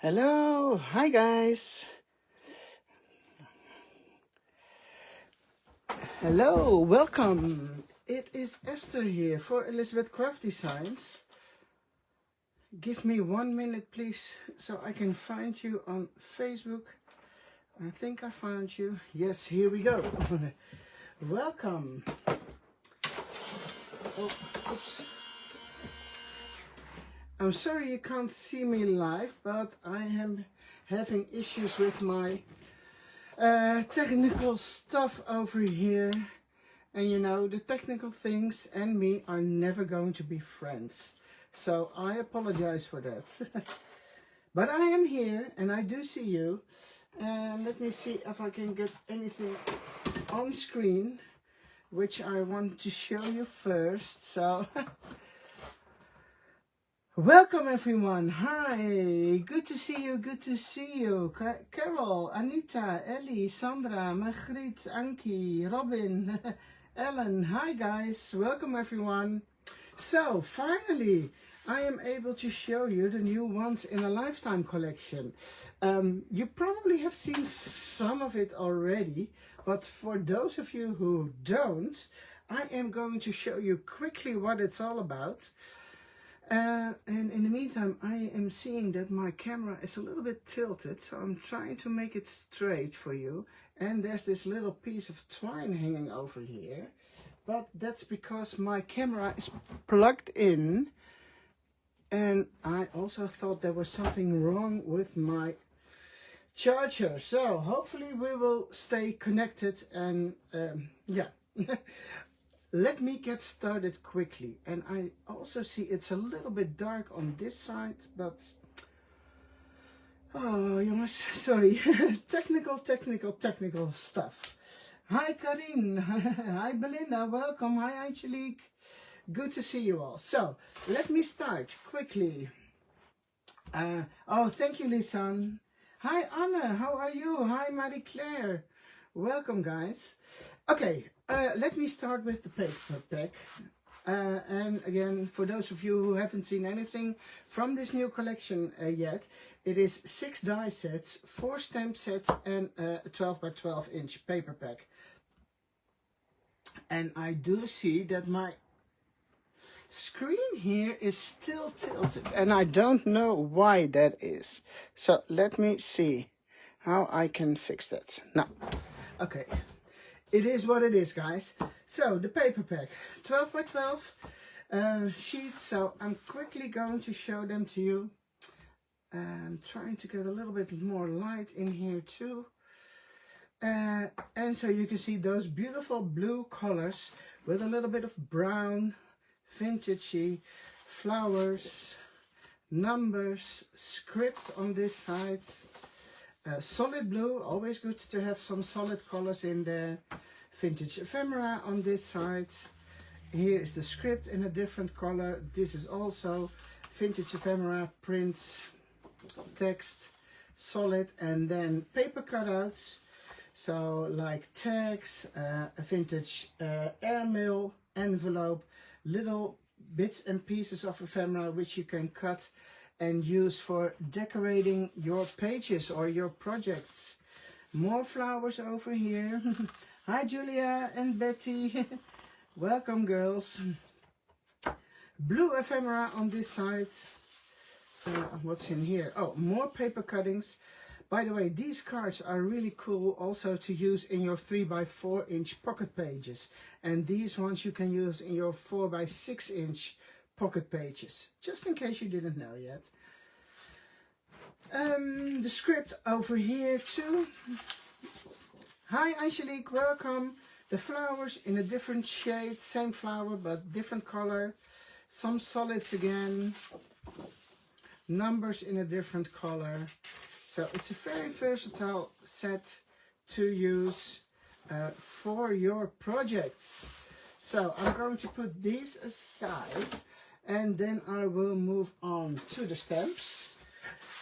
Hello, hi guys. Hello, welcome. It is Esther here for Elizabeth Craft Designs. Give me 1 minute, please, so I can find you on Facebook. I think I found you. Yes, here we go. Welcome. Oh, oops. I'm sorry you can't see me live, but I am having issues with my technical stuff over here. And you know, the technical things and me are never going to be friends. So I apologize for that. But I am here and I do see you. And let me see if I can get anything on screen, which I want to show you first. So welcome everyone. Hi, good to see you, good to see you. Carol, Anita, Ellie, Sandra, Margriet, Ankie, Robin, Ellen. Hi guys, welcome everyone. So finally I am able to show you the new Once in a Lifetime collection. You probably have seen some of it already, but for those of you who don't, I am going to show you quickly what it's all about. And in the meantime, I am seeing that my camera is a little bit tilted, so I'm trying to make it straight for you. And there's this little piece of twine hanging over here, but that's because my camera is plugged in, and I also thought there was something wrong with my charger. So hopefully we will stay connected, and yeah. Let me get started quickly. And I also see it's a little bit dark on this side, but oh jongens, sorry. technical stuff. Hi Karin, hi Belinda, welcome, hi Angelique. Good to see you all. So let me start quickly. Oh, thank you, Lisanne. Hi Anne, how are you? Hi Marie Claire. Welcome guys. Okay, let me start with the paper pack. And again, for those of you who haven't seen anything from this new collection yet, it is 6 die sets, 4 stamp sets, and a 12 by 12 inch paper pack. And I do see that my screen here is still tilted, and I don't know why that is. So let me see how I can fix that. Now, okay. It is what it is, guys. So the paper pack, 12 by 12 sheets. So I'm quickly going to show them to you. I'm trying to get a little bit more light in here too. And so you can see those beautiful blue colors with a little bit of brown, vintagey, flowers, numbers, script on this side. Solid blue, always good to have some solid colors in there. Vintage ephemera on this side. Here is the script in a different color. This is also vintage ephemera, prints, text, solid, and then paper cutouts. So like tags, a vintage airmail envelope, little bits and pieces of ephemera which you can cut and use for decorating your pages or your projects. More flowers over here. Hi Julia and Betty. Welcome girls. Blue ephemera on this side. What's in here? Oh, more paper cuttings. By the way, these cards are really cool also to use in your 3 by 4 inch pocket pages. And these ones you can use in your 4 by 6 inch pocket pages, just in case you didn't know yet. The script over here too. Hi Angelique, welcome. The flowers in a different shade, same flower but different color. Some solids again. Numbers in a different color. So it's a very versatile set to use for your projects. So I'm going to put these aside, and then I will move on to the stamps.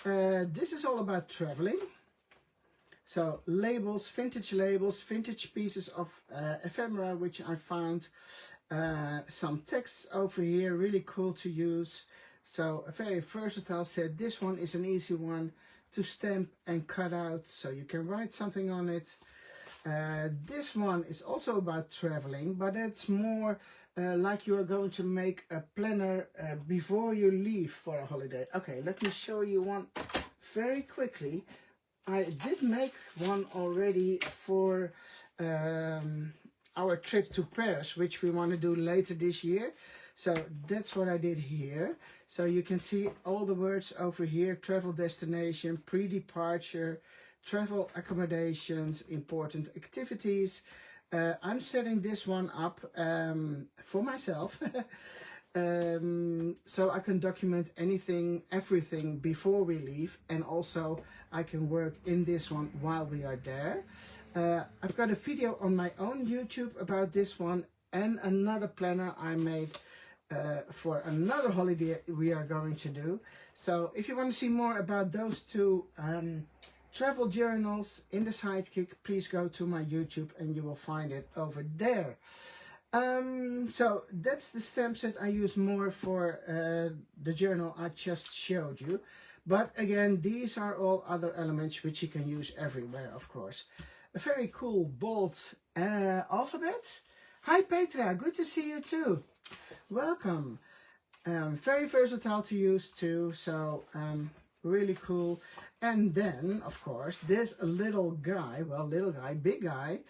This is all about traveling. So labels, vintage pieces of ephemera which I found. Some texts over here, really cool to use. So a very versatile set. This one is an easy one to stamp and cut out, so you can write something on it. This one is also about traveling, but it's more like you are going to make a planner before you leave for a holiday. Okay, let me show you one very quickly. I did make one already for our trip to Paris, which we want to do later this year. So that's what I did here. So you can see all the words over here: travel destination, pre-departure, travel accommodations, important activities. I'm setting this one up for myself so I can document everything before we leave, and also I can work in this one while we are there. I've got a video on my own YouTube about this one, and another planner I made for another holiday we are going to do. So if you want to see more about those two travel journals in the Sidekick, please go to my YouTube and you will find it over there. So that's the stamp set I use more for the journal I just showed you. But again, these are all other elements which you can use everywhere, of course. A very cool bold alphabet. Hi Petra, good to see you too. Welcome. Very versatile to use too, so really cool. And then, of course, there's a little guy, well, little guy, big guy.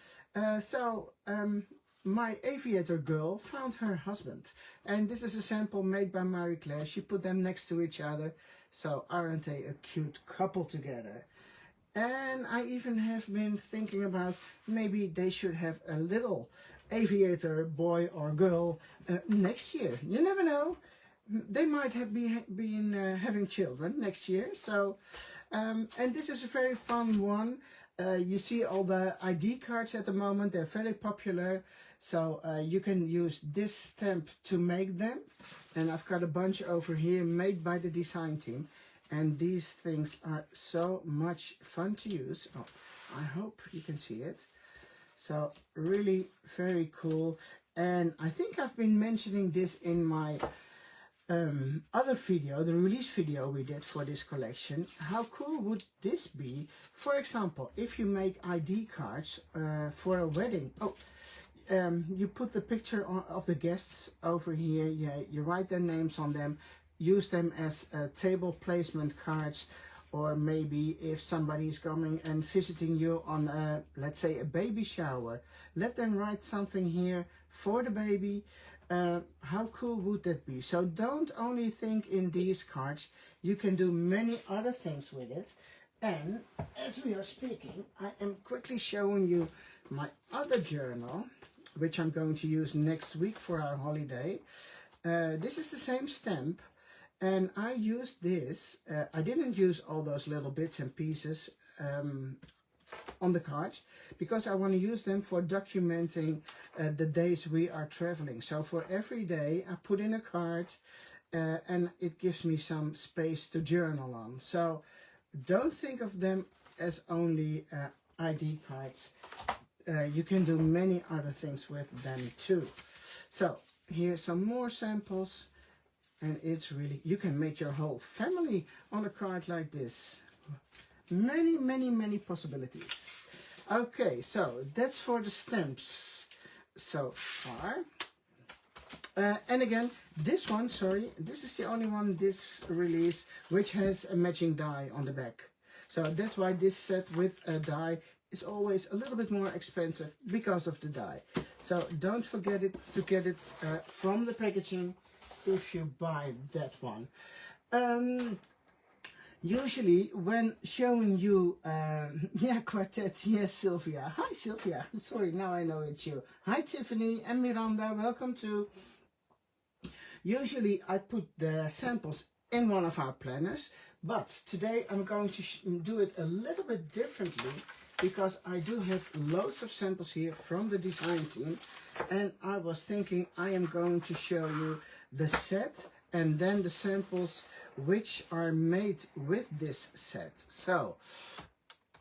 My aviator girl found her husband. And this is a sample made by Marie Claire. She put them next to each other. So aren't they a cute couple together? And I even have been thinking about maybe they should have a little aviator boy or girl next year. You never know. They might have been having children next year. So, and this is a very fun one. You see all the ID cards at the moment. They're very popular. So you can use this stamp to make them. And I've got a bunch over here made by the design team. And these things are so much fun to use. Oh, I hope you can see it. So really very cool. And I think I've been mentioning this in my other video, the release video we did for this collection. How cool would this be? For example, if you make ID cards for a wedding. Oh, you put the picture of the guests over here. Yeah, you write their names on them. Use them as table placement cards, or maybe if somebody's coming and visiting you on, let's say, a baby shower, let them write something here for the baby. How cool would that be? So don't only think in these cards, you can do many other things with it. And as we are speaking, I am quickly showing you my other journal, which I'm going to use next week for our holiday. This is the same stamp. And I used this, I didn't use all those little bits and pieces on the cards, because I want to use them for documenting the days we are traveling. So for every day I put in a card and it gives me some space to journal on. So don't think of them as only ID cards. You can do many other things with them too. So here's some more samples. And it's really, you can make your whole family on a card like this. Many, many, many possibilities. Okay, so that's for the stamps so far. And again, this one, sorry, this is the only one, this release, which has a matching die on the back. So that's why this set with a die is always a little bit more expensive because of the die. So don't forget to get it from the packaging if you buy that one. Usually when showing you, yeah, quartet, yes, Sylvia. Hi, Sylvia. Sorry, now I know it's you. Hi, Tiffany and Miranda. Welcome to. Usually I put the samples in one of our planners, but today I'm going to do it a little bit differently, because I do have loads of samples here from the design team, and I was thinking I am going to show you the set and then the samples which are made with this set. So,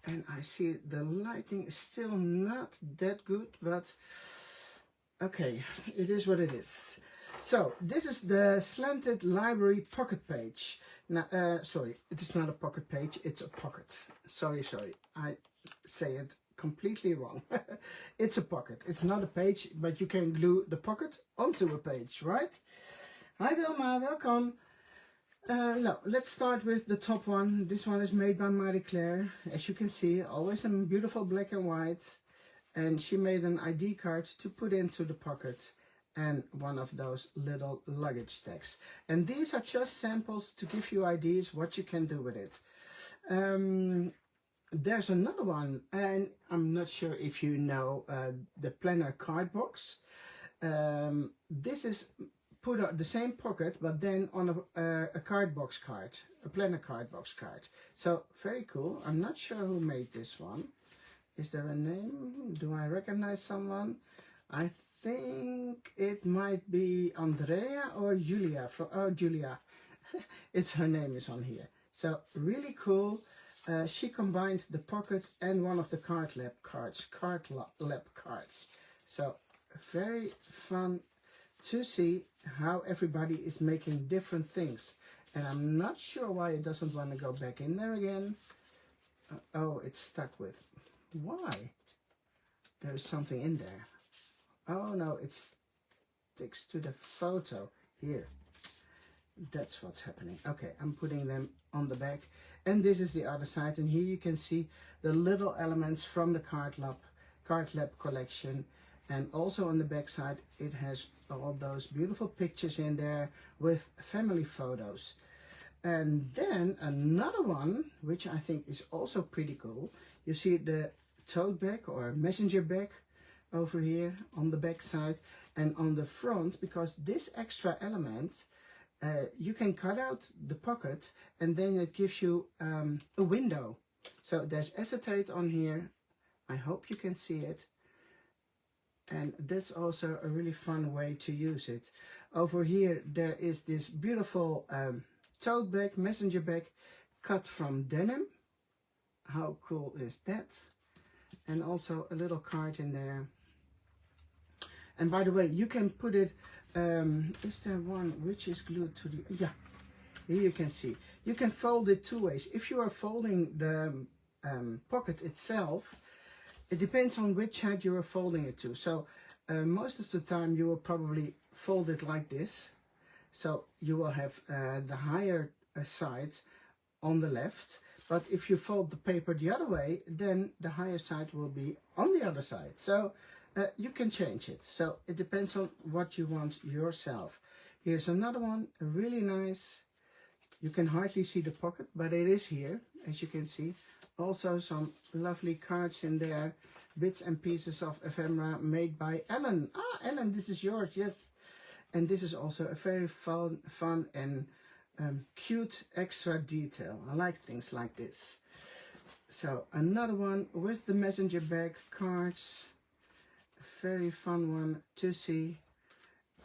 and I see the lighting is still not that good, but okay, it is what it is. So this is the slanted library pocket page. Now, sorry, it is not a pocket page, it's a pocket. Sorry, I say it completely wrong. It's a pocket, it's not a page, but you can glue the pocket onto a page, right? Hi Wilma, welcome. Now, let's start with the top one. This one is made by Marie Claire. As you can see, always in beautiful black and white. And she made an ID card to put into the pocket and one of those little luggage tags. And these are just samples to give you ideas what you can do with it. There's another one, and I'm not sure if you know the planner card box. This is put on the same pocket, but then on a card box card, a planner card box card. So very cool. I'm not sure who made this one. Is there a name? Do I recognize someone? I think it might be Andrea or Julia. Julia. It's her name is on here. So really cool. She combined the pocket and one of the card lab cards. So very fun to see how everybody is making different things. And I'm not sure why it doesn't want to go back in there again. Oh, it's stuck with. Why? There is something in there. Oh no, it sticks to the photo. Here. That's what's happening. Okay, I'm putting them on the back. And this is the other side. And here you can see the little elements from the Card Lab collection. And also on the back side, it has all those beautiful pictures in there with family photos. And then another one, which I think is also pretty cool. You see the tote bag or messenger bag over here on the back side. And on the front, because this extra element, you can cut out the pocket and then it gives you a window. So there's acetate on here. I hope you can see it. And that's also a really fun way to use it. Over here there is this beautiful tote bag, messenger bag, cut from denim. How cool is that? And also a little card in there. And by the way, you can put it, is there one which is glued to the, yeah, here you can see. You can fold it two ways. If you are folding the pocket itself, it depends on which side you are folding it to. So most of the time you will probably fold it like this. So you will have the higher side on the left. But if you fold the paper the other way, then the higher side will be on the other side. So you can change it. So it depends on what you want yourself. Here's another one, really nice. You can hardly see the pocket, but it is here, as you can see. Also some lovely cards in there, bits and pieces of ephemera made by Ellen. Ah, Ellen, this is yours, yes. And this is also a very fun and cute extra detail. I like things like this. So another one with the messenger bag cards. A very fun one to see.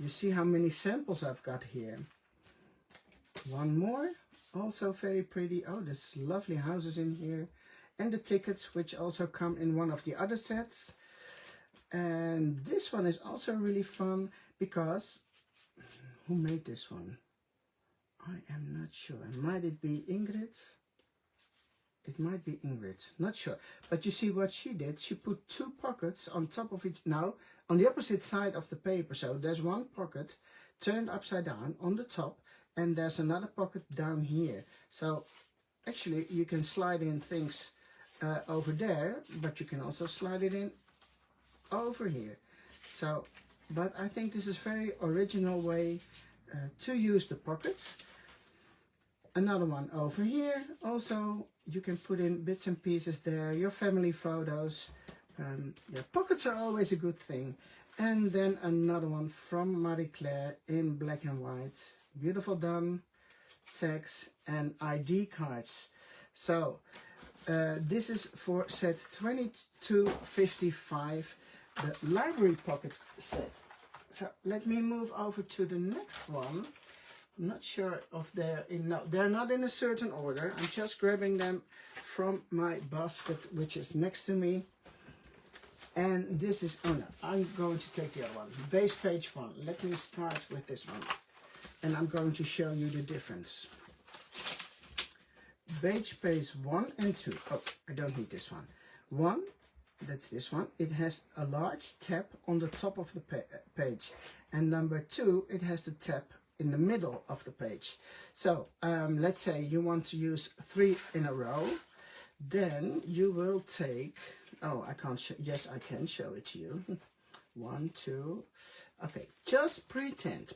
You see how many samples I've got here. One more, also very pretty. Oh, there's lovely houses in here. And the tickets, which also come in one of the other sets. And this one is also really fun because, who made this one? I am not sure. Might it be Ingrid? It might be Ingrid, not sure. But you see what she did? She put two pockets on top of it now, on the opposite side of the paper. So there's one pocket turned upside down on the top, and there's another pocket down here. So actually you can slide in things over there, but you can also slide it in over here. So, but I think this is a very original way to use the pockets. Another one over here. Also, you can put in bits and pieces there, your family photos. Yeah, pockets are always a good thing. And then another one from Marie Claire in black and white. Beautiful done. Tags and ID cards. So, this is for set 2255, the library pocket set. So, let me move over to the next one. I'm not sure if they're in, no, they're not in a certain order. I'm just grabbing them from my basket, which is next to me. And this is, oh no, I'm going to take the other one. Base page 1. Let me start with this one. And I'm going to show you the difference. Page 1 and 2. Oh, I don't need this one. 1, that's this one. It has a large tab on the top of the page. And number 2, it has the tab in the middle of the page. So let's say you want to use 3 in a row. Then you will take, oh, I can't show, yes, I can show it to you. 1, 2, okay, just pretend.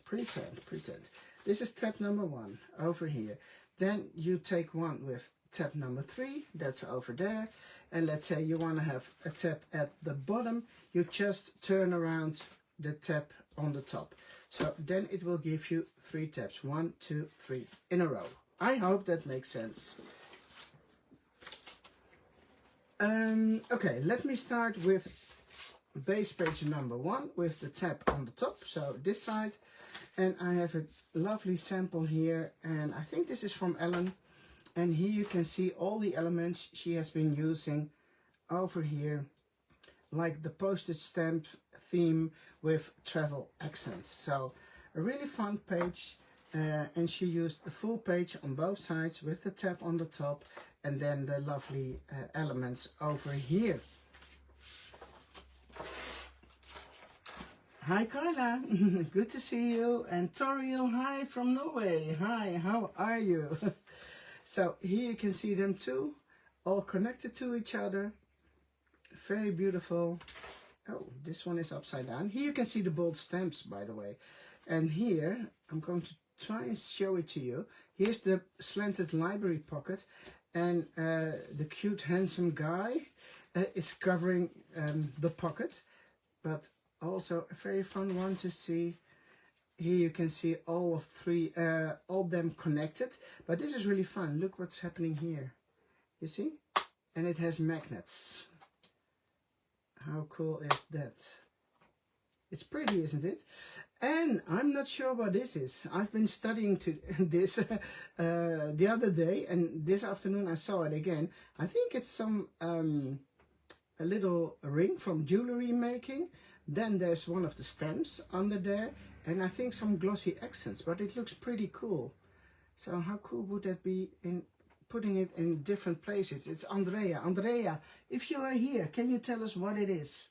This is tab number 1 over here. Then you take one with tab number 3, that's over there. And let's say you want to have a tab at the bottom, you just turn around the tab on the top. So then it will give you 3 tabs, 1, 2, 3 in a row. I hope that makes sense. Okay, let me start with base page number 1 with the tab on the top, so this side. And I have a lovely sample here, and I think this is from Ellen. And here you can see all the elements she has been using over here, like the postage stamp theme with travel accents. So a really fun page, and she used a full page on both sides with the tab on the top, and then the lovely elements over here. Hi Carla, good to see you. And Toriel, hi from Norway. Hi, how are you? So here you can see them too, all connected to each other. Very beautiful. Oh, this one is upside down. Here you can see the bold stamps, by the way. And here, I'm going to try and show it to you. Here's the slanted library pocket. And the cute, handsome guy is covering the pocket. But also a very fun one to see. Here you can see all of them connected. But this is really fun. Look what's happening here. You see? And it has magnets. How cool is that? It's pretty, isn't it? And I'm not sure what this is. I've been studying this the other day, and this afternoon I saw it again. I think it's some a little ring from jewelry making. Then there's one of the stamps under there, and I think some glossy accents, but it looks pretty cool. So how cool would that be in putting it in different places? It's Andrea. Andrea, if you are here, can you tell us what it is?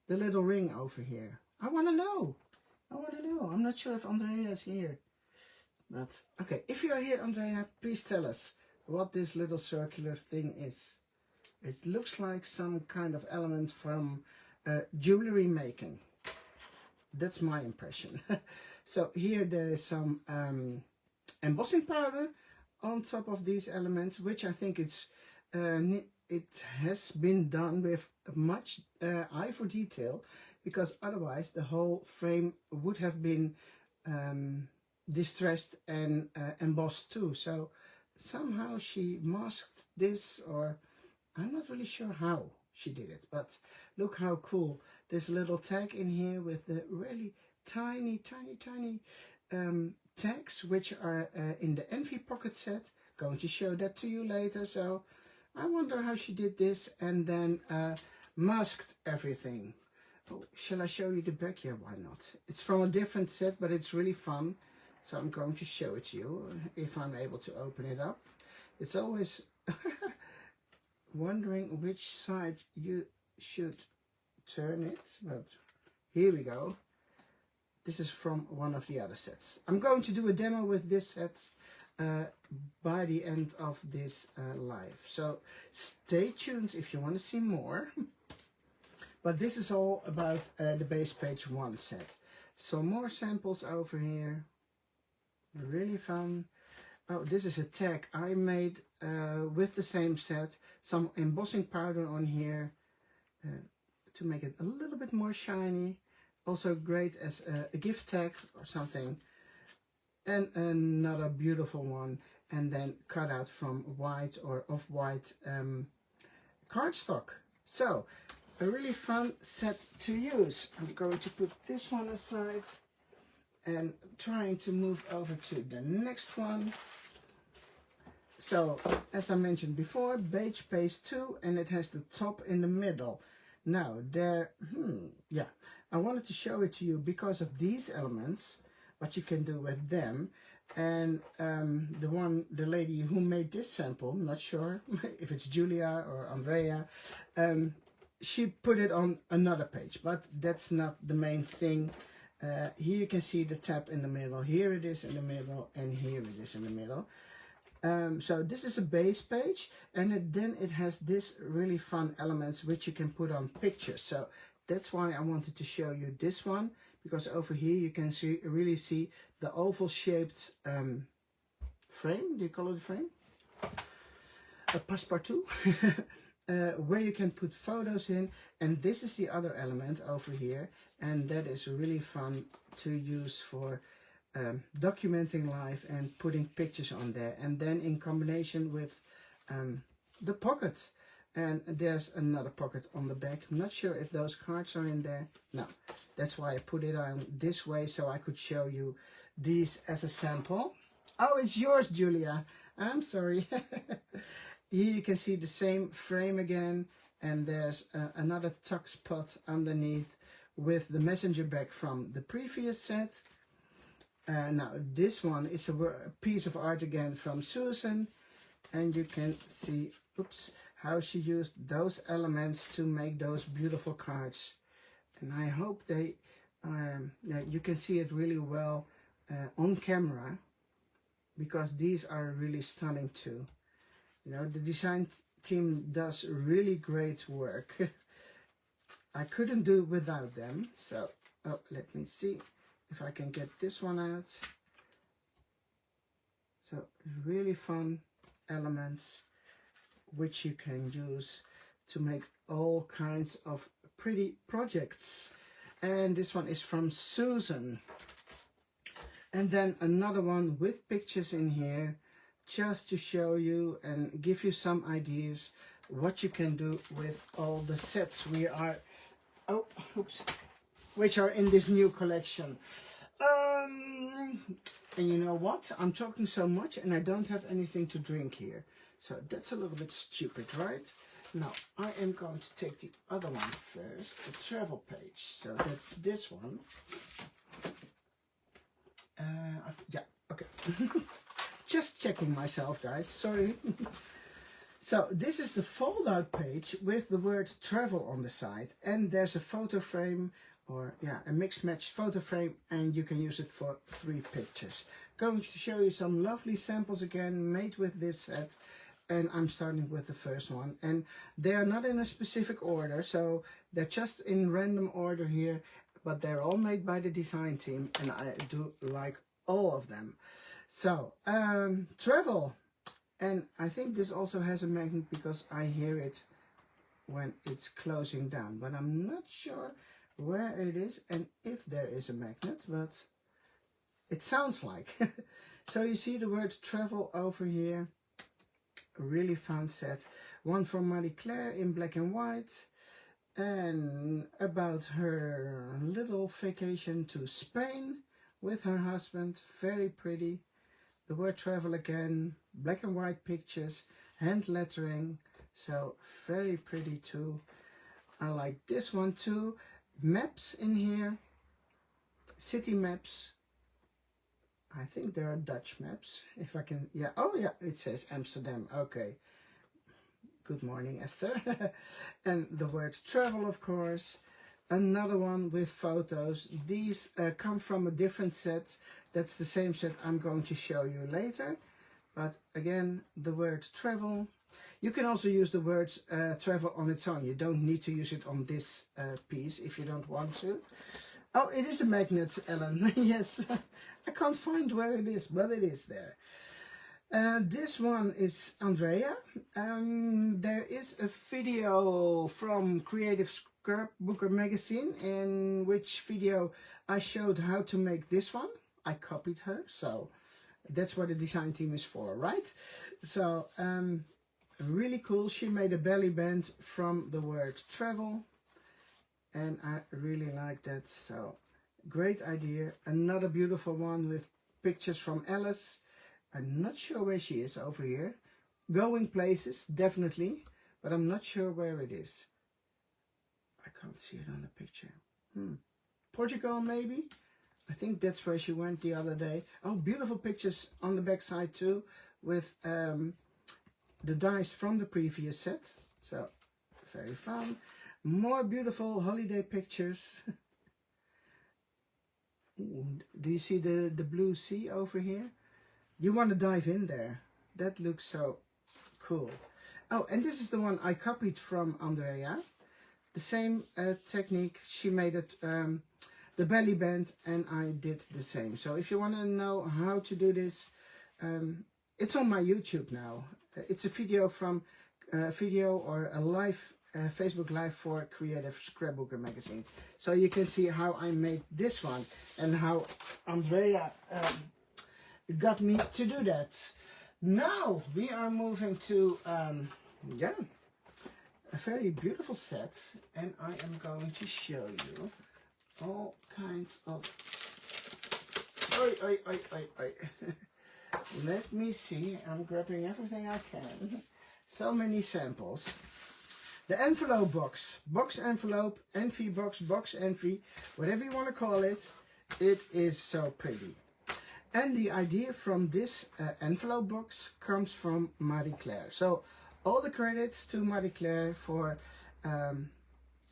The little ring over here. I want to know. I'm not sure if Andrea is here. But, okay, if you are here, Andrea, please tell us what this little circular thing is. It looks like some kind of element from jewelry making. That's my impression. So here there is some embossing powder on top of these elements, which I think it has been done with much eye for detail, because otherwise the whole frame would have been distressed and embossed too. So somehow she masked this, or I'm not really sure how she did it, but look how cool. There's a little tag in here with the really tiny tags, which are in the Envy Pocket set. Going to show that to you later. So I wonder how she did this, and then masked everything. Oh, shall I show you the back? Yeah, why not? It's from a different set, but it's really fun. So I'm going to show it to you if I'm able to open it up. It's always wondering which side you should turn it, but here we go. This is from one of the other sets. I'm going to do a demo with this set by the end of this live. So stay tuned if you want to see more. But this is all about the base page 1 set. So more samples over here. Really fun. Oh, this is a tag I made with the same set. Some embossing powder on here to make it a little bit more shiny. Also great as a gift tag or something. And another beautiful one. And then cut out from white or off-white cardstock. So, a really fun set to use. I'm going to put this one aside and trying to move over to the next one. So, as I mentioned before, beige page 2, and it has the top in the middle. Now there, yeah, I wanted to show it to you because of these elements, what you can do with them. And the lady who made this sample, I'm not sure if it's Julia or Andrea, she put it on another page, but that's not the main thing. Here you can see the tab in the middle, here it is in the middle, and here it is in the middle. So this is a base page, and then it has this really fun elements which you can put on pictures. So that's why I wanted to show you this one, because over here you can really see the oval shaped frame. Do you call it a frame? A passepartout. Where you can put photos in, and this is the other element over here, and that is really fun to use for documenting life and putting pictures on there, and then in combination with the pocket. And there's another pocket on the back. I'm not sure if those cards are in there. No, that's why I put it on this way, so I could show you these as a sample. Oh, it's yours, Julia. I'm sorry. Here you can see the same frame again, and there's another tuck spot underneath with the messenger bag from the previous set. Now this one is a piece of art again from Susan, and you can see, oops, how she used those elements to make those beautiful cards. And I hope they, you can see it really well on camera, because these are really stunning too. You know, the design team does really great work. I couldn't do it without them. So, oh, let me see if I can get this one out. So, really fun elements which you can use to make all kinds of pretty projects. And this one is from Susan. And then another one with pictures in here, just to show you and give you some ideas what you can do with all the sets we are, which are in this new collection. And you know what? I'm talking so much and I don't have anything to drink here. So that's a little bit stupid, right? Now, I am going to take the other one first, the travel page. So that's this one. Yeah, okay. Just checking myself, guys, sorry. So this is the fold out page with the word travel on the side, and there's a photo frame, or yeah, a mixed match photo frame, and you can use it for 3 pictures. Going to show you some lovely samples again made with this set, and I'm starting with the first one, and they are not in a specific order, so they're just in random order here, but they're all made by the design team, and I do like all of them. So, travel, and I think this also has a magnet because I hear it when it's closing down, but I'm not sure where it is and if there is a magnet, but it sounds like. So you see the word travel over here, a really fun set. One from Marie Claire in black and white, and about her little vacation to Spain with her husband, very pretty. The word travel again, black and white pictures, hand lettering, so very pretty too. I like this one too. Maps in here, city maps. I think there are Dutch maps, if I can, yeah, oh yeah, it says Amsterdam, okay. Good morning, Esther. And the word travel, of course. Another one with photos. These come from a different set. That's the same set I'm going to show you later. But again, the word travel. You can also use the word travel on its own. You don't need to use it on this piece if you don't want to. Oh, it is a magnet, Ellen. Yes, I can't find where it is, but it is there. This one is Andrea. There is a video from Creative Scrapbooker magazine, in which video I showed how to make this one. I copied her, so that's what the design team is for, right? So really cool. She made a belly band from the word travel, and I really like that. So great idea. Another beautiful one with pictures from Alice. I'm not sure where she is over here. Going places, definitely, but I'm not sure where it is. I can't see it on the picture. Portugal maybe? I think that's where she went the other day. Oh, beautiful pictures on the back side too, with the dice from the previous set. So, very fun. More beautiful holiday pictures. Ooh, do you see the blue sea over here? You want to dive in there. That looks so cool. Oh, and this is the one I copied from Andrea. The same technique. She made it the belly band, and I did the same. So if you want to know how to do this, it's on my YouTube now. It's a video from or a live Facebook Live for Creative Scrapbooker magazine. So you can see how I made this one and how Andrea got me to do that. Now we are moving to yeah, a very beautiful set, and I am going to show you all kinds of let me see, I'm grabbing everything I can. So many samples. The envelope box envelope, envy box envy, whatever you want to call it. It is so pretty. And the idea from this envelope box comes from Marie Claire. So all the credits to Marie Claire for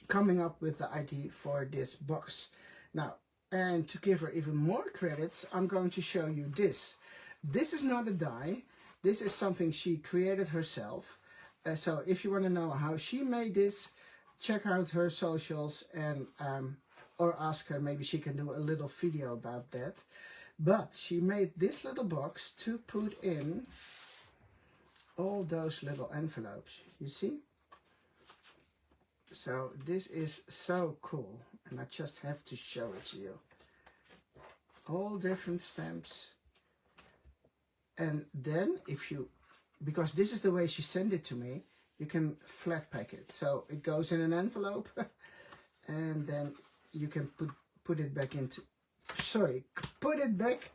coming up with the idea for this box. Now, and to give her even more credits, I'm going to show you this. This is not a die. This is something she created herself. So if you want to know how she made this, check out her socials and or ask her. Maybe she can do a little video about that. But she made this little box to put in all those little envelopes. You see? So this is so cool, and I just have to show it to you. All different stamps. And then if you, because this is the way she sent it to me, you can flat pack it. So it goes in an envelope and then you can put it back into, put it back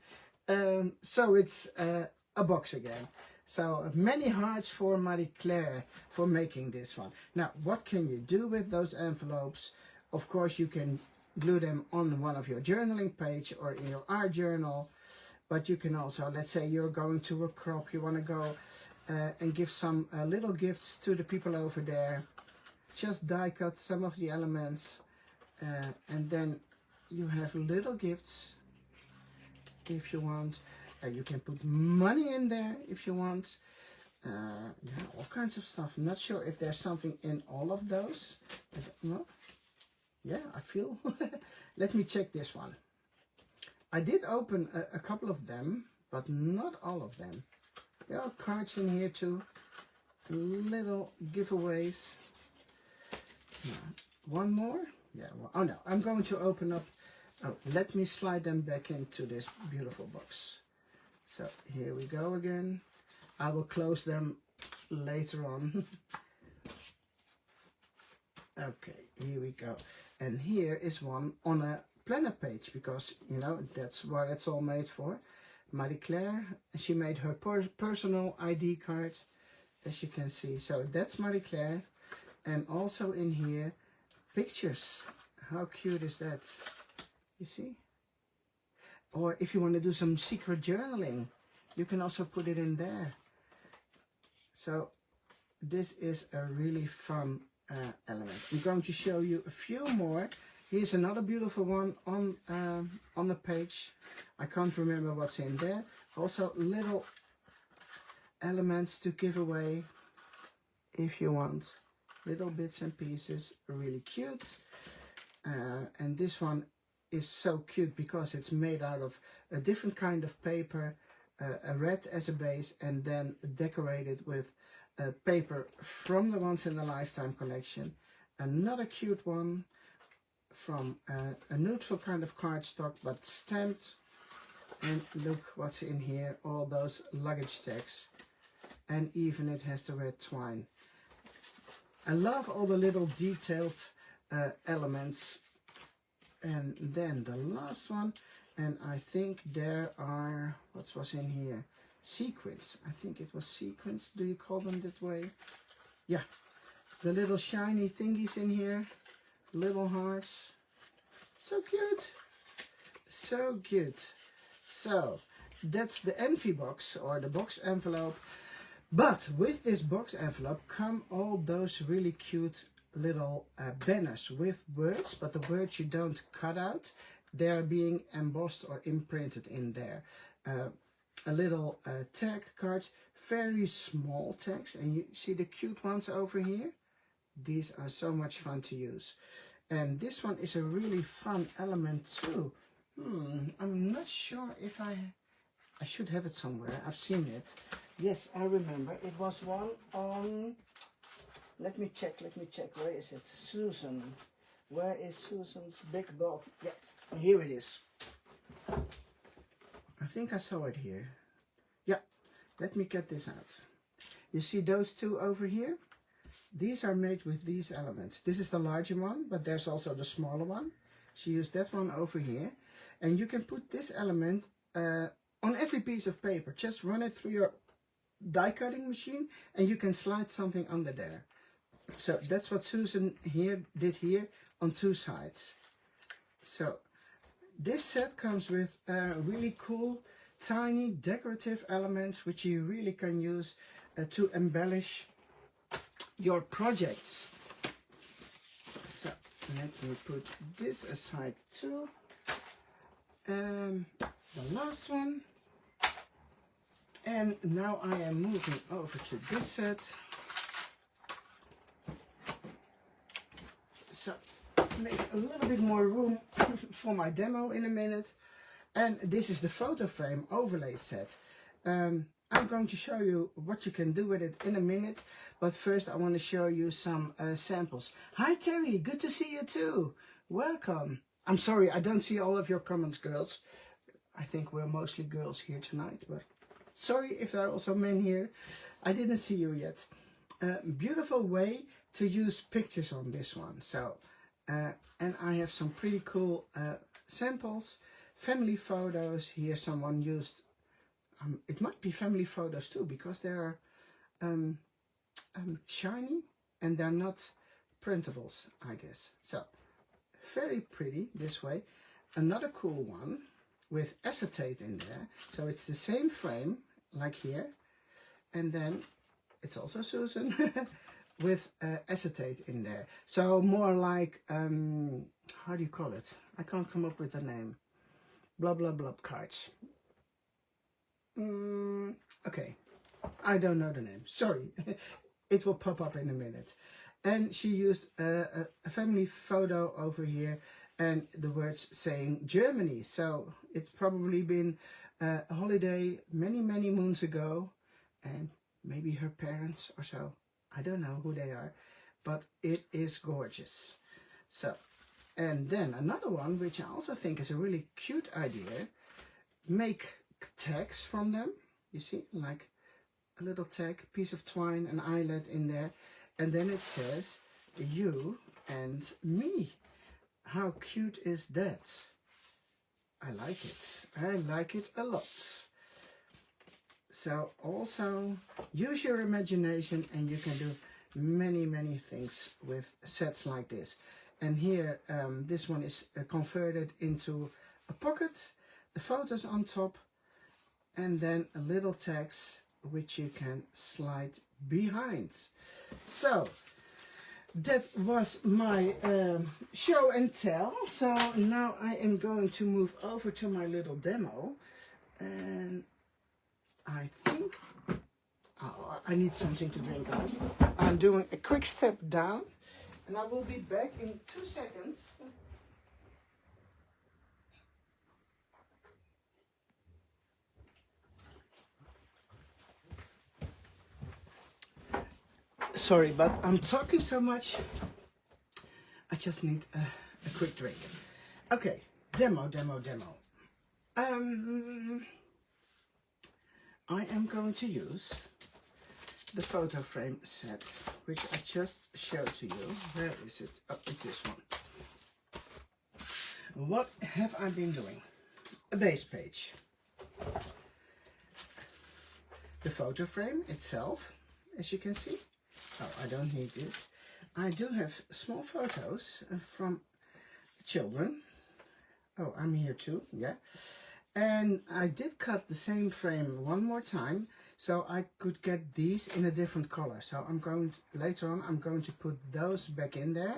so it's a box again. So many hearts for Marie Claire for making this one. Now, what can you do with those envelopes? Of course, you can glue them on one of your journaling page or in your art journal. But you can also, let's say you're going to a crop, you want to go and give some little gifts to the people over there. Just die cut some of the elements and then you have little gifts if you want. You can put money in there if you want. Yeah, all kinds of stuff. I'm not sure if there's something in all of those. No? Yeah, I feel. Let me check this one. I did open a couple of them, but not all of them. There are cards in here too. Little giveaways. One more? Yeah, well, oh no, I'm going to open up. Oh, let me slide them back into this beautiful box. So here we go again. I will close them later on. Okay, here we go. And here is one on a planner page, because, you know, that's what it's all made for. Marie Claire, she made her personal ID card, as you can see. So that's Marie Claire. And also in here, pictures. How cute is that? You see? Or if you want to do some secret journaling, you can also put it in there. So this is a really fun element. I'm going to show you a few more. Here's another beautiful one on the page. I can't remember what's in there. Also little elements to give away if you want. Little bits and pieces, really cute. And this one is so cute because it's made out of a different kind of paper, a red as a base, and then decorated with paper from the Once in a Lifetime collection. Another cute one from a neutral kind of cardstock, but stamped. And look what's in here, all those luggage tags. And even it has the red twine. I love all the little detailed elements. And then the last one, and I think there are, what was in here? Sequins. I think it was sequins. Do you call them that way? Yeah. The little shiny thingies in here. little hearts. So cute. So cute. So that's the envy box or the box envelope. But with this box envelope come all those really cute little banners with words, but the words you don't cut out. They're being embossed or imprinted in there. A little tag card, very small tags, and you see the cute ones over here? These are so much fun to use. And this one is a really fun element too. I'm not sure if I should have it somewhere. I've seen it. Yes, I remember. It was one on, let me check. Where is it? Susan. Where is Susan's big bulk? Yeah, here it is. I think I saw it here. Yeah, let me get this out. You see those two over here? These are made with these elements. This is the larger one, but there's also the smaller one. She used that one over here. And you can put this element on every piece of paper. Just run it through your die cutting machine and you can slide something under there. So that's what Susan did here on two sides. So this set comes with really cool tiny decorative elements which you really can use to embellish your projects. So let me put this aside too. The last one. And now I am moving over to this set. So make a little bit more room for my demo in a minute. And this is the photo frame overlay set. I'm going to show you what you can do with it in a minute. But first I want to show you some samples. Hi Terry, good to see you too. Welcome. I'm sorry, I don't see all of your comments, girls. I think we're mostly girls here tonight, but sorry if there are also men here. I didn't see you yet. Beautiful way to use pictures on this one. So, and I have some pretty cool samples. Family photos. Here someone used, it might be family photos too, because they're shiny and they're not printables, I guess. So, very pretty this way. Another cool one with acetate in there. So it's the same frame like here. And then it's also Susan with acetate in there. So more like, how do you call it? I can't come up with a name. Blah, blah, blah cards. Okay, I don't know the name. Sorry, it will pop up in a minute. And she used a family photo over here and the words saying Germany. So it's probably been a holiday many, many moons ago. And maybe her parents or so. I don't know who they are. But it is gorgeous. So, and then another one, which I also think is a really cute idea. Make tags from them. You see, like a little tag, piece of twine, an eyelet in there. And then it says, you and me. How cute is that? I like it. I like it a lot. So also use your imagination and you can do many, many things with sets like this. And here, this one is converted into a pocket, the photos on top, and then a little text which you can slide behind. So that was my show and tell. So now I am going to move over to my little demo. And I think, oh, I need something to drink, guys. I'm doing a quick step down and I will be back in 2 seconds. Sorry, but I'm talking so much. I just need a quick drink. Okay, demo. I am going to use the photo frame set, which I just showed to you. Where is it? Oh, it's this one. What have I been doing? A base page. The photo frame itself, as you can see. Oh, I don't need this. I do have small photos from the children. Oh, I'm here too, yeah. And I did cut the same frame one more time, so I could get these in a different color. So later on, I'm going to put those back in there.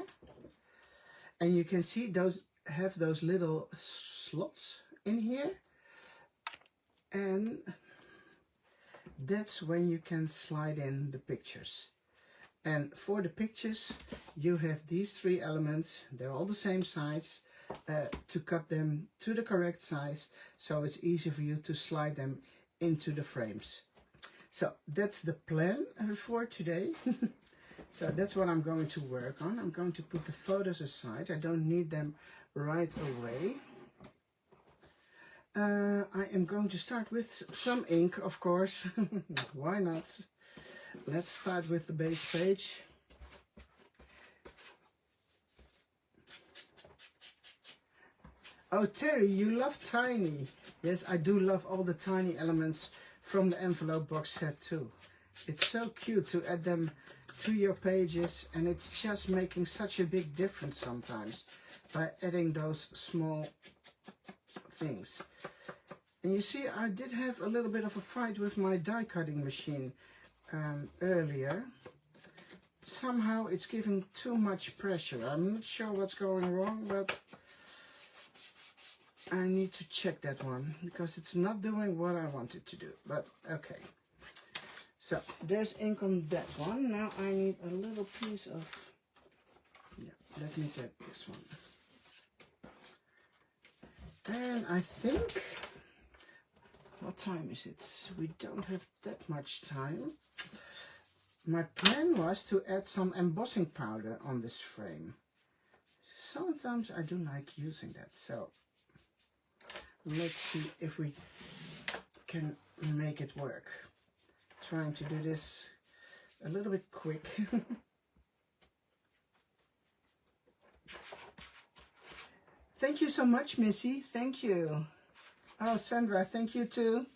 And you can see those have those little slots in here. And that's when you can slide in the pictures. And for the pictures, you have these 3 elements. They're all the same size. To cut them to the correct size, so it's easy for you to slide them into the frames. So that's the plan for today. So that's what I'm going to work on. I'm going to put the photos aside. I don't need them right away. I am going to start with some ink, of course. Why not? Let's start with the base page. Oh, Terry, you love tiny. Yes, I do love all the tiny elements from the envelope box set too. It's so cute to add them to your pages, and it's just making such a big difference sometimes by adding those small things. And you see, I did have a little bit of a fight with my die cutting machine earlier. Somehow it's giving too much pressure. I'm not sure what's going wrong, but I need to check that one because it's not doing what I want it to do, but okay. So there's ink on that one. Now I need a little piece of, yeah, let me get this one. And I think, what time is it? We don't have that much time. My plan was to add some embossing powder on this frame. Sometimes I do like using that, so let's see if we can make it work. Trying to do this a little bit quick. Thank you so much, Missy. Thank you. Oh, Sandra, thank you too.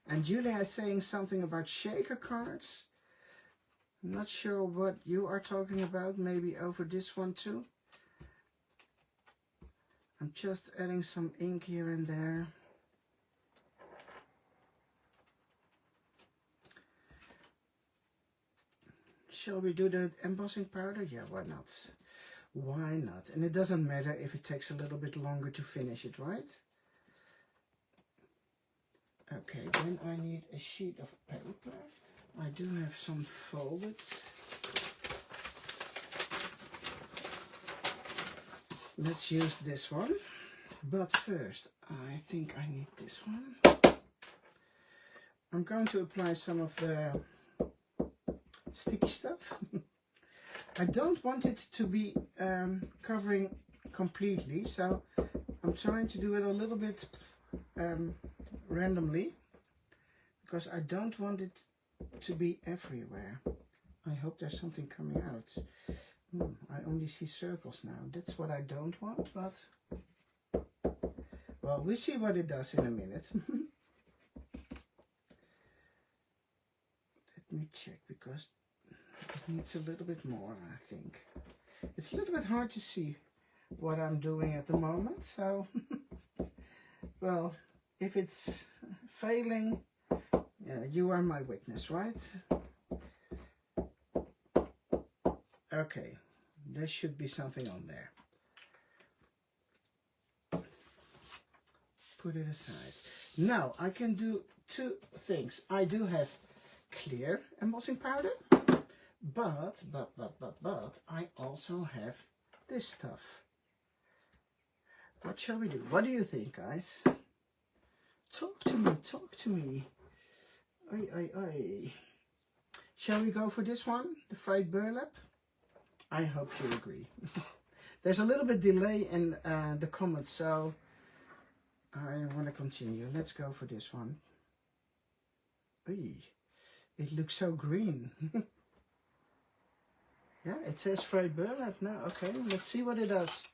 And Julia is saying something about shaker cards. I'm not sure what you are talking about. Maybe over this one too. I'm just adding some ink here and there. Shall we do the embossing powder? Yeah, why not? Why not? And it doesn't matter if it takes a little bit longer to finish it, right? Okay, then I need a sheet of paper. I do have some folded. Let's use this one. But first, I think I need this one. I'm going to apply some of the sticky stuff. I don't want it to be covering completely, so I'm trying to do it a little bit randomly because I don't want it to be everywhere. I hope there's something coming out. I only see circles now. That's what I don't want, but well, we'll see what it does in a minute. Let me check because it needs a little bit more, I think. It's a little bit hard to see what I'm doing at the moment, so well, if it's failing, yeah, you are my witness, right? Okay, there should be something on there. Put it aside. Now I can do 2 things. I do have clear embossing powder, but I also have this stuff. What shall we do? What do you think, guys? Talk to me, talk to me. Oi. Shall we go for this one, the fried burlap? I hope you agree. There's a little bit delay in the comments, so I want to continue. Let's go for this one. Oy, it looks so green. Yeah, it says fried burlap now. Okay, let's see what it does.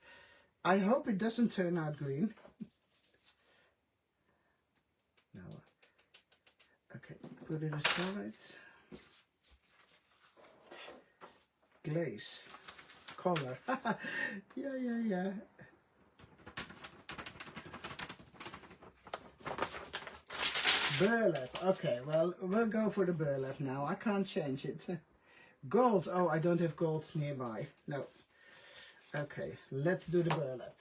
I hope it doesn't turn out green. No. Okay, put it aside. glaze color. Yeah. Burlap. Okay, well, we'll go for the burlap now. I can't change it. Gold. Oh, I don't have gold nearby. No. Okay, let's do the burlap.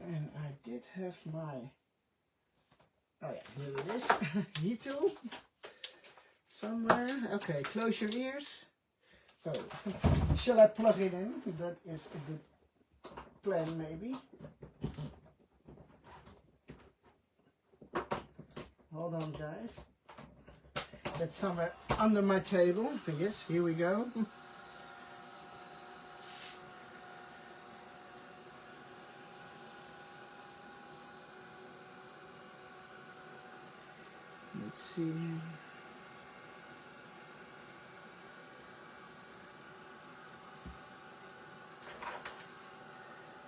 And I did have my... Oh yeah, here it is. Heat tool. Somewhere. Okay, close your ears. Oh, shall I plug it in? That is a good plan, maybe. Hold on, guys. That's somewhere under my table. Yes, here we go. Let's see.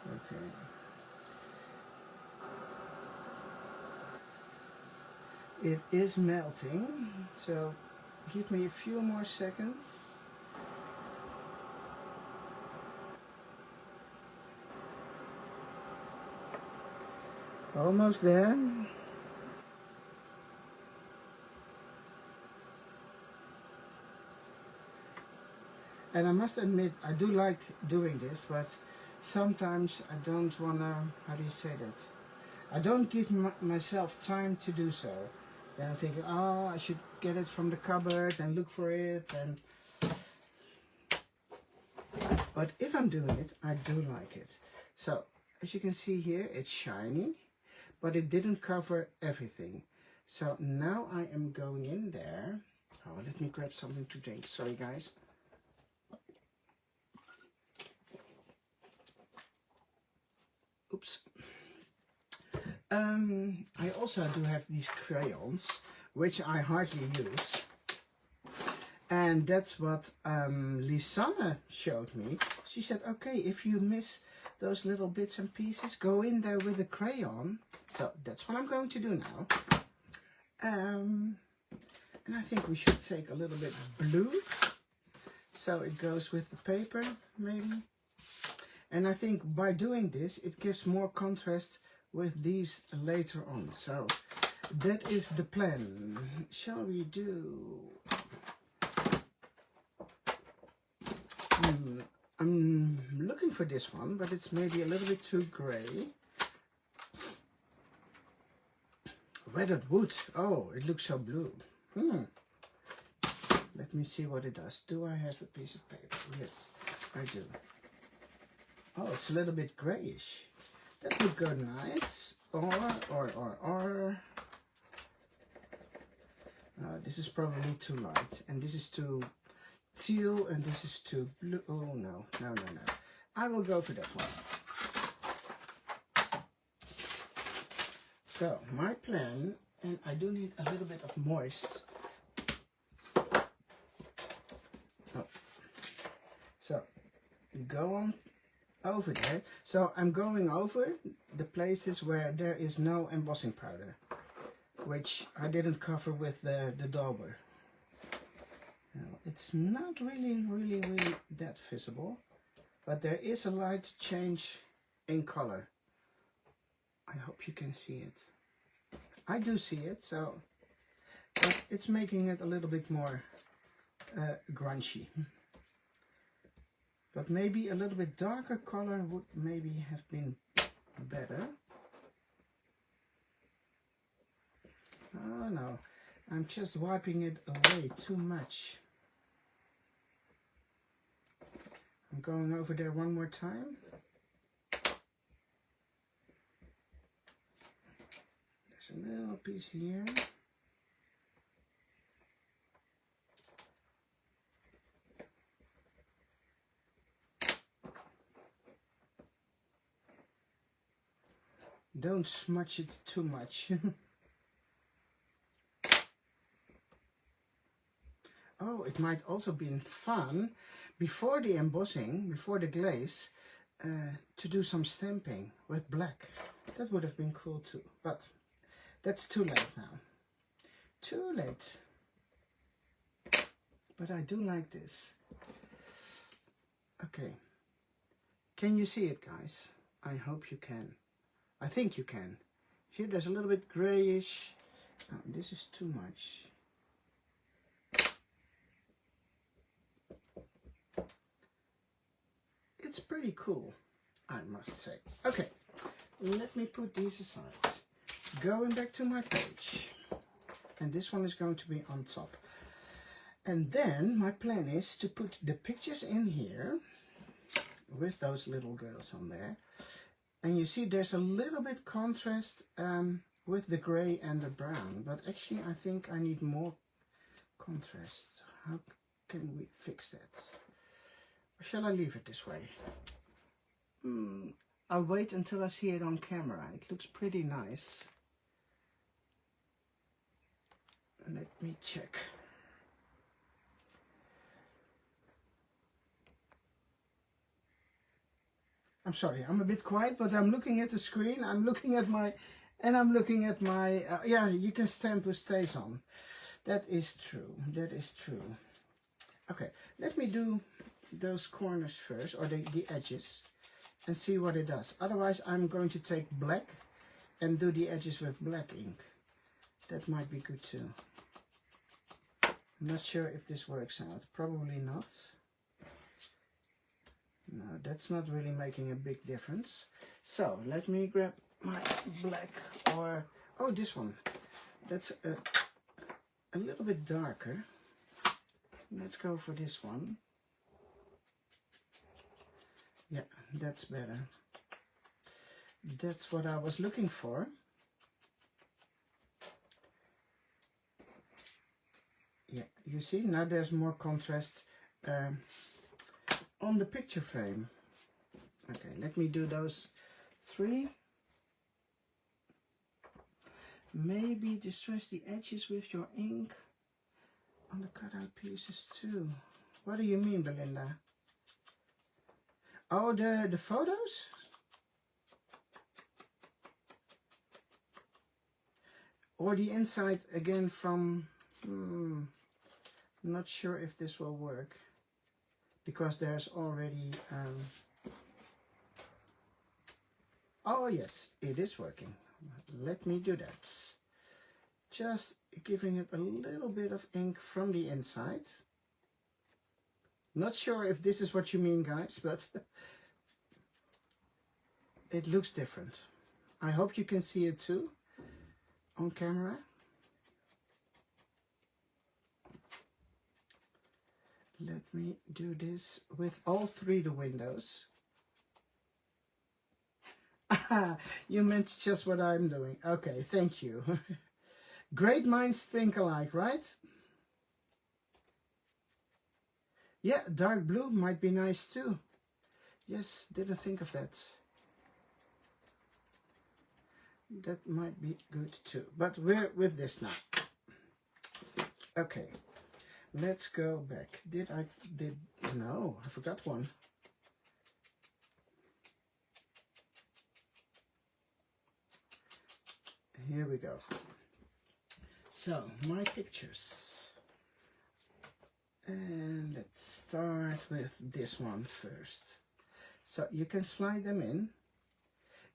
Okay. It is melting, so give me a few more seconds. Almost there. And I must admit, I do like doing this, but sometimes I don't want to, how do you say that? I don't give myself time to do so. Then I'm thinking, oh, I should get it from the cupboard and look for it. But if I'm doing it, I do like it. So, as you can see here, it's shiny, but it didn't cover everything. So now I am going in there. Oh, let me grab something to drink. Sorry, guys. Oops. I also do have these crayons, which I hardly use. And that's what Lisanne showed me. She said, okay, if you miss those little bits and pieces, go in there with a crayon. So that's what I'm going to do now. And I think we should take a little bit of blue. So it goes with the paper, maybe. And I think by doing this, it gives more contrast with these later on. So that is the plan. Shall we do... I'm looking for this one, but it's maybe a little bit too grey. Weathered wood. Oh, it looks so blue. Let me see what it does. Do I have a piece of paper? Yes, I do. Oh, it's a little bit grayish. That would go nice. Or. This is probably too light, and this is too teal, and this is too blue. Oh no. I will go for that one. So my plan, and I do need a little bit of moist. Oh. So you go on over there. So I'm going over the places where there is no embossing powder, which I didn't cover with the dauber. Now, it's not really that visible, but there is a light change in color. I hope you can see it. I do see it, so but it's making it a little bit more grungy. But maybe a little bit darker color would maybe have been better. Oh no, I'm just wiping it away too much. I'm going over there one more time. There's a little piece here. Don't smudge it too much. Oh, it might also be fun before the embossing, before the glaze, to do some stamping with black. That would have been cool too, but that's too late now. Too late. but I do like this. Okay, can you see it, guys? I hope you can. I think you can. See, there's a little bit grayish. Oh, this is too much. It's pretty cool, I must say. Okay, let me put these aside. Going back to my page. And this one is going to be on top. And then my plan is to put the pictures in here with those little girls on there. And you see there's a little bit contrast with the gray and the brown. But actually I think I need more contrast. How can we fix that? Or shall I leave it this way? I'll wait until I see it on camera. It looks pretty nice. Let me check. I'm sorry, I'm a bit quiet, but I'm looking at the screen. I'm looking at my, yeah, you can stamp with stays on. That is true, that is true. Okay, let me do those corners first, or the edges, and see what it does. Otherwise, I'm going to take black and do the edges with black ink. That might be good too. I'm not sure if this works out. Probably not. No, that's not really making a big difference. So let me grab my black, or oh, this one. That's a little bit darker. Let's go for this one. Yeah, that's better. That's what I was looking for. Yeah, you see, now there's more contrast on the picture frame. Okay, let me do those 3. Maybe distress the edges with your ink on the cutout pieces too. What do you mean, Belinda? Oh, the photos? Or the inside again from... I'm not sure if this will work, because there's already oh yes, it is working. Let me do that. Just giving it a little bit of ink from the inside. Not sure if this is what you mean, guys, but it looks different. I hope you can see it too on camera. Let me do this with all 3 the windows. You meant just what I'm doing. Okay, thank you. Great minds think alike, right? Yeah, dark blue might be nice too. Yes, didn't think of that. That might be good too. But we're with this now. Okay. Let's go back. No, I forgot one. Here we go. So, my pictures. And let's start with this one first. So, you can slide them in.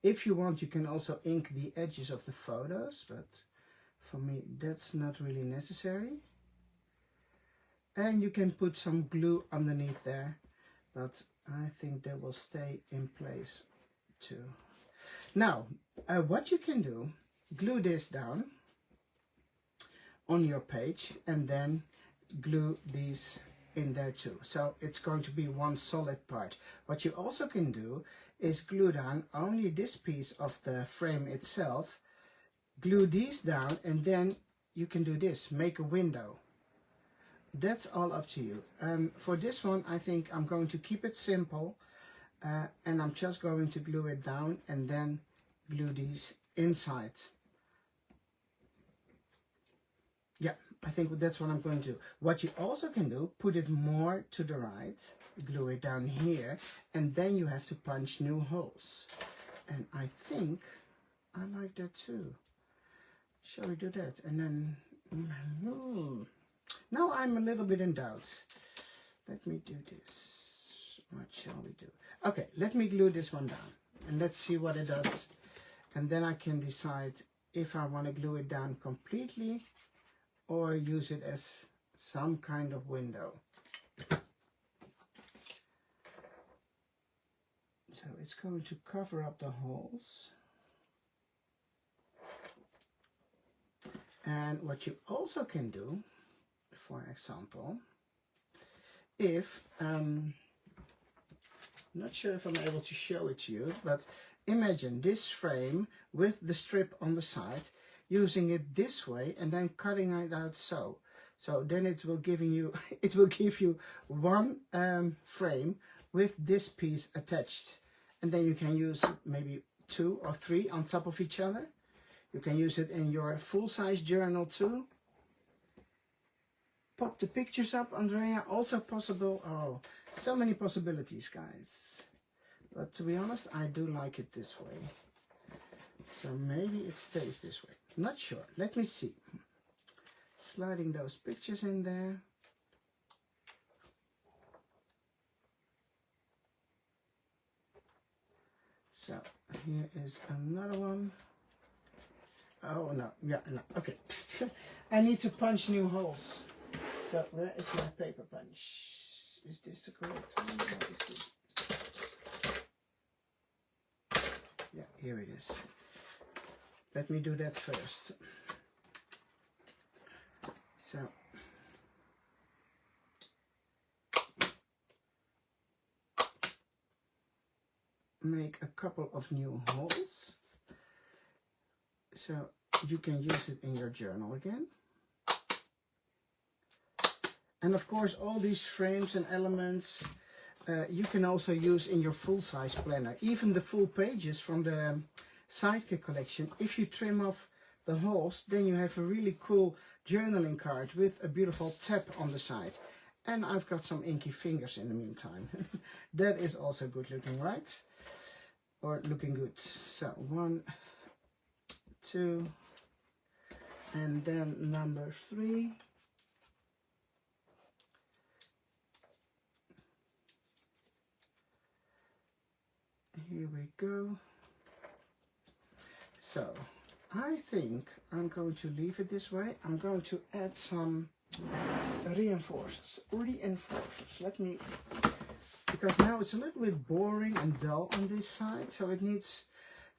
If you want, you can also ink the edges of the photos, but for me, that's not really necessary. And you can put some glue underneath there, but I think they will stay in place too. Now, what you can do, glue this down on your page and then glue these in there too. So it's going to be one solid part. What you also can do is glue down only this piece of the frame itself, glue these down, and then you can do this, make a window. That's all up to you. For this one, I think I'm going to keep it simple, and I'm just going to glue it down and then glue these inside. Yeah, I think that's what I'm going to do. What you also can do, put it more to the right, glue it down here, and then you have to punch new holes. And I think I like that too. Shall we do that? And then, Now I'm a little bit in doubt. Let me do this. What shall we do? Okay, let me glue this one down and let's see what it does. And then I can decide if I want to glue it down completely or use it as some kind of window. So it's going to cover up the holes. And what you also can do, for example, if, not sure if I'm able to show it to you, but imagine this frame with the strip on the side, using it this way and then cutting it out so. So then it will give you, it will give you one frame with this piece attached. And then you can use maybe 2 or 3 on top of each other. You can use it in your full-size journal too. Pop the pictures up, Andrea. Also possible. Oh, so many possibilities, guys. But to be honest, I do like it this way. So maybe it stays this way. Not sure. Let me see. Sliding those pictures in there. So here is another one. Oh no, yeah, no, okay. I need to punch new holes. So where is my paper punch? Is this the correct one? What is this? Yeah, here it is. Let me do that first. So make a couple of new holes. So you can use it in your journal again. And of course all these frames and elements you can also use in your full-size planner. Even the full pages from the Sidekick collection, if you trim off the holes, then you have a really cool journaling card with a beautiful tab on the side. And I've got some inky fingers in the meantime. That is also good looking, right? Or looking good. So 1, 2, and then number 3. Here we go. So I think I'm going to leave it this way. I'm going to add some reinforcers. Let me, because now it's a little bit boring and dull on this side, so it needs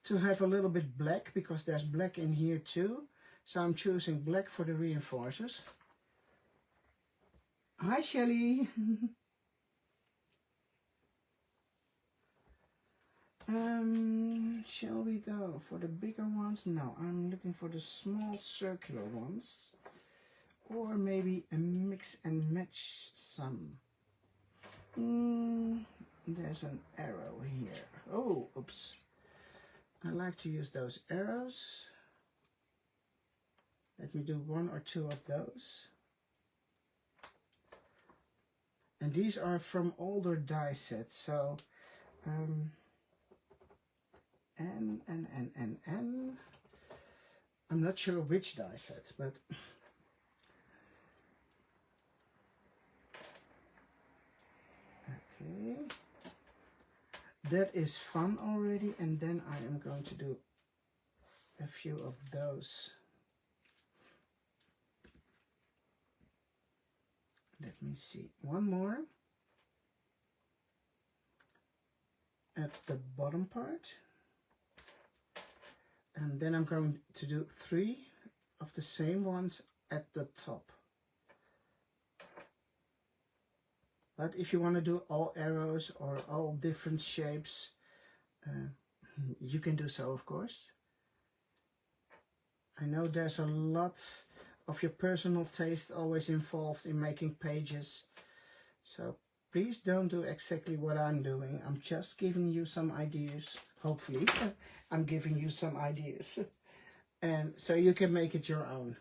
to have a little bit black, because there's black in here too. So I'm choosing black for the reinforcers. Hi Shelly. Shall we go for the bigger ones? No, I'm looking for the small circular ones. Or maybe a mix and match some. There's an arrow here. Oh, oops. I like to use those arrows. Let me do 1 or 2 of those. And these are from older die sets, so I'm not sure which die set, but okay, that is fun already. And then I am going to do a few of those. Let me see, 1 more at the bottom part. And then I'm going to do 3 of the same ones at the top. But if you want to do all arrows or all different shapes, you can do so, of course. I know there's a lot of your personal taste always involved in making pages. So please don't do exactly what I'm doing. I'm just giving you some ideas. Hopefully, I'm giving you some ideas. And so you can make it your own.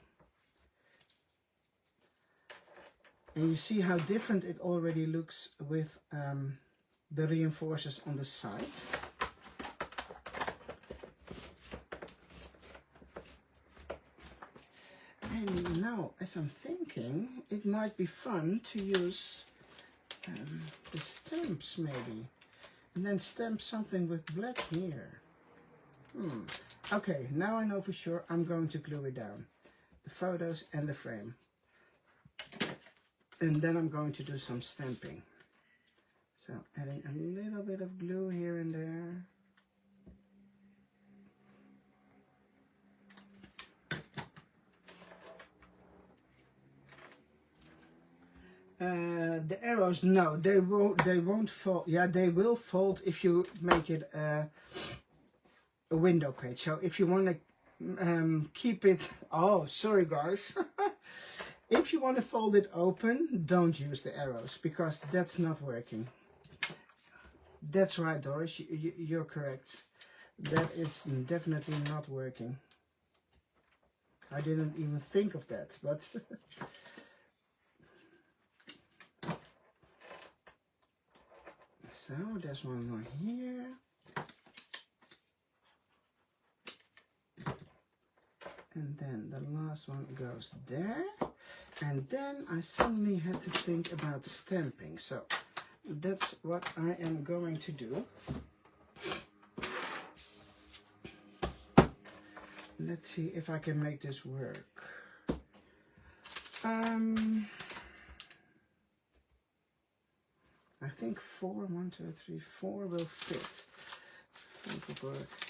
And you see how different it already looks with the reinforcers on the side. And now, as I'm thinking, it might be fun to use the stamps maybe. And then stamp something with black here. Okay, now I know for sure I'm going to glue it down. The photos and the frame. And then I'm going to do some stamping. So adding a little bit of glue here and there. The arrows, no, they won't fold. Yeah, they will fold if you make it a window page. So if you want to keep it, oh, sorry guys. If you want to fold it open, don't use the arrows because that's not working. That's right, Doris, you're correct. That is definitely not working. I didn't even think of that, but so there's one more here. And then the last one goes there. And then I suddenly had to think about stamping. So that's what I am going to do. Let's see if I can make this work. I think 4, 1, 2, 3, 4 will fit.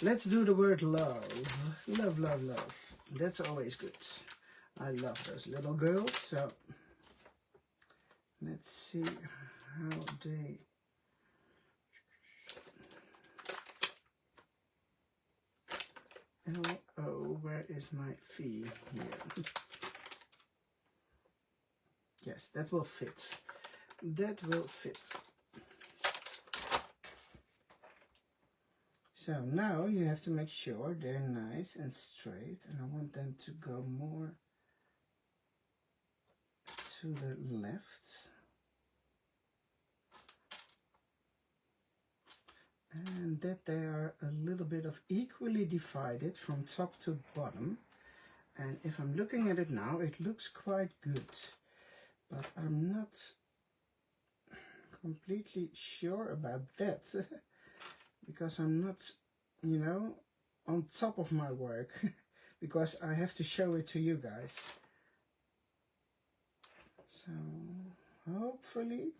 Let's do the word love. Love, love, love. That's always good. I love those little girls. So let's see how they... Oh, where is my fee here? Yes, that will fit. That will fit. So now you have to make sure they're nice and straight, and I want them to go more to the left. And that they are a little bit of equally divided from top to bottom. And if I'm looking at it now, it looks quite good. But I'm not completely sure about that. Because I'm not, you know, on top of my work. Because I have to show it to you guys. So, hopefully,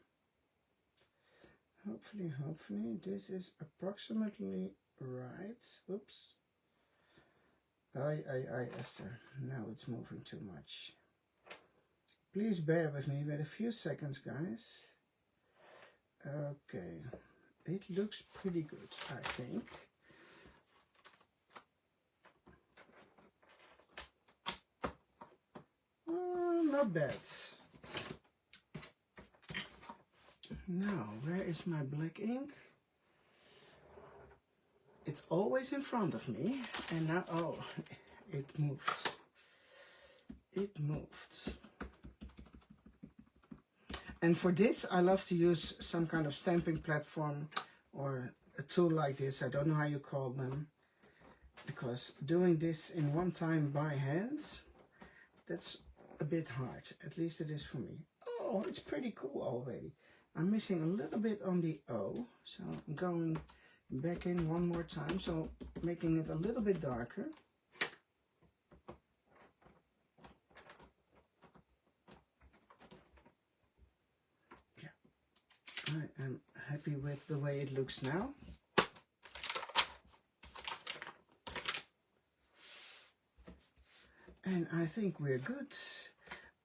this is approximately right. Oops. Aye, Esther. Now it's moving too much. Please bear with me with a few seconds, guys. Okay. It looks pretty good, I think. Not bad. Now, where is my black ink? It's always in front of me. And now, oh, it moved. It moved. And for this, I love to use some kind of stamping platform or a tool like this. I don't know how you call them. Because doing this in one time by hands, that's a bit hard. At least it is for me. Oh, it's pretty cool already. I'm missing a little bit on the O. So I'm going back in one more time. So making it a little bit darker. I am happy with the way it looks now. And I think we're good.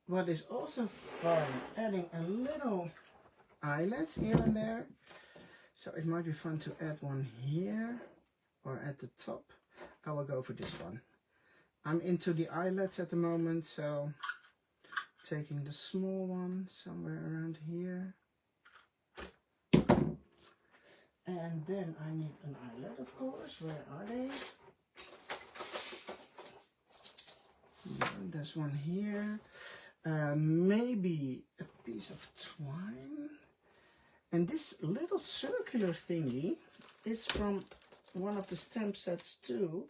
What is also fun, adding a little eyelet here and there. So it might be fun to add one here or at the top. I will go for this one. I'm into the eyelets at the moment, so taking the small one somewhere around here. And then I need an eyelet, of course. Where are they? There's one here. Maybe a piece of twine. And this little circular thingy is from one of the stamp sets too.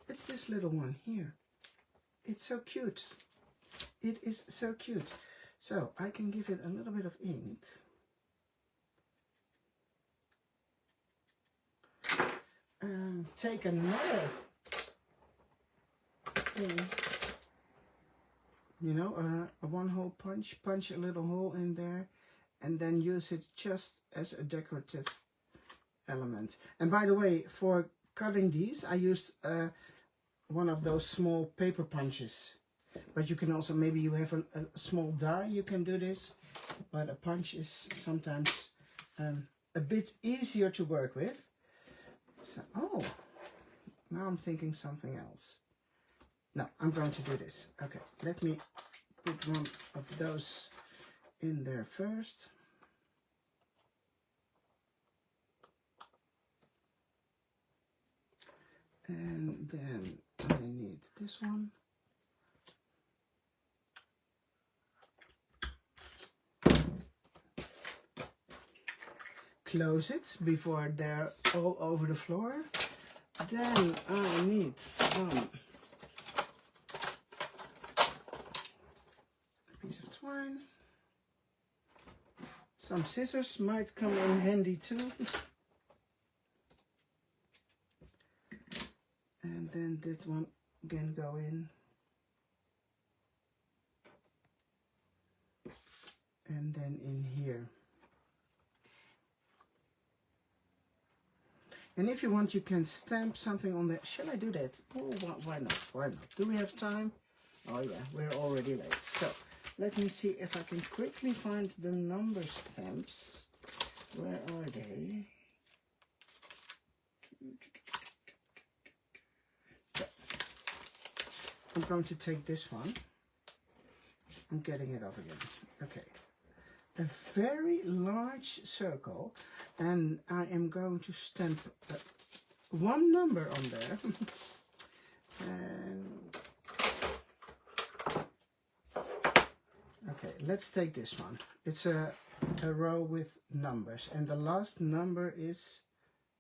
It's this little one here. It's so cute. It is so cute. So I can give it a little bit of ink. And take another thing, you know, a one-hole punch. Punch a little hole in there, and then use it just as a decorative element. And by the way, for cutting these, I used one of those small paper punches. But you can also, maybe you have a small die, you can do this. But a punch is sometimes a bit easier to work with. So, oh, now I'm thinking something else. No, I'm going to do this. Okay, let me put one of those in there first. And then I need this one. Close it before they're all over the floor. Then I need some piece of twine. Some scissors might come in handy too. And then that one can go in. And then in here. And if you want, you can stamp something on there. Shall I do that? Oh, why not? Why not? Do we have time? Oh yeah, we're already late. So, let me see if I can quickly find the number stamps. Where are they? So, I'm going to take this one. I'm getting it off again. Okay. A very large circle, and I am going to stamp one number on there. And okay, let's take this one. It's a row with numbers, and the last number is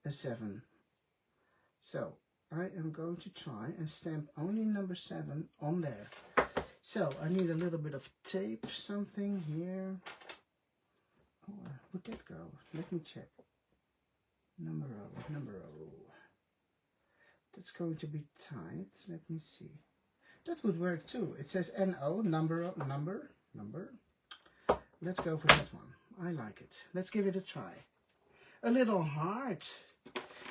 a 7. So I am going to try and stamp only number 7 on there. So I need a little bit of tape, something here. Oh, where would that go? Let me check. Number row. That's going to be tight. Let me see. That would work too. It says NO, number. Let's go for that one. I like it. Let's give it a try. A little heart.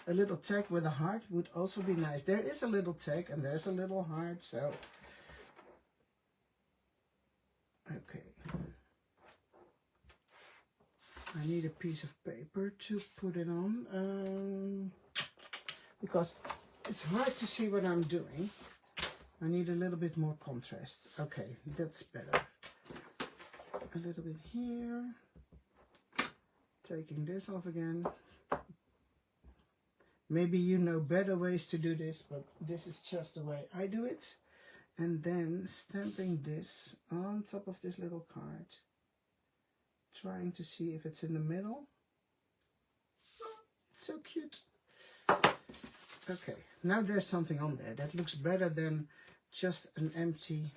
A little tag with a heart would also be nice. There is a little tag and there's a little heart, so. Okay. I need a piece of paper to put it on, because it's hard to see what I'm doing. I need a little bit more contrast. Okay, that's better. A little bit here. Taking this off again. Maybe you know better ways to do this, but this is just the way I do it. And then stamping this on top of this little card. Trying to see if it's in the middle. Oh, it's so cute. Okay, now there's something on there that looks better than just an empty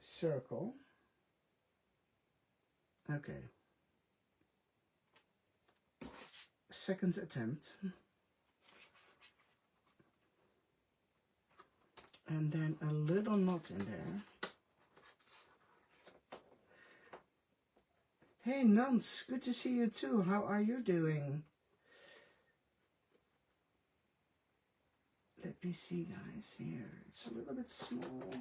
circle. Okay. Second attempt. And then a little knot in there. Hey Nance, good to see you too. How are you doing? Let me see, guys, here. It's a little bit small.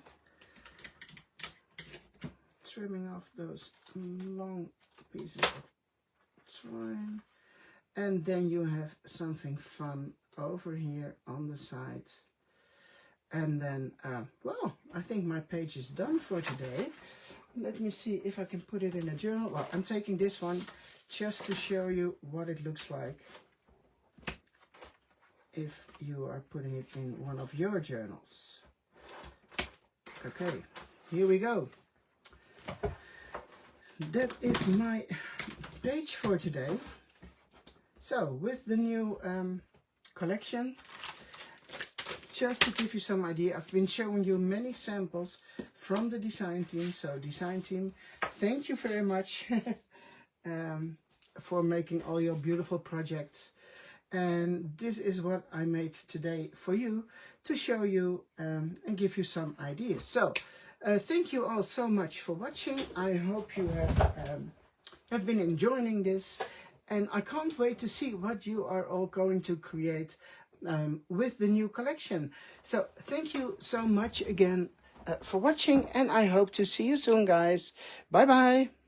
Trimming off those long pieces of twine. And then you have something fun over here on the side. And then, well, I think my page is done for today. Let me see if I can put it in a journal. Well, I'm taking this one just to show you what it looks like if you are putting it in one of your journals. Okay, here we go. That is my page for today. So, with the new collection, just to give you some idea. I've been showing you many samples from the design team. So design team, thank you very much for making all your beautiful projects. And this is what I made today for you to show you and give you some ideas. So thank you all so much for watching. I hope you have been enjoying this, and I can't wait to see what you are all going to create with the new collection. So thank you so much again for watching, and I hope to see you soon, guys. Bye bye.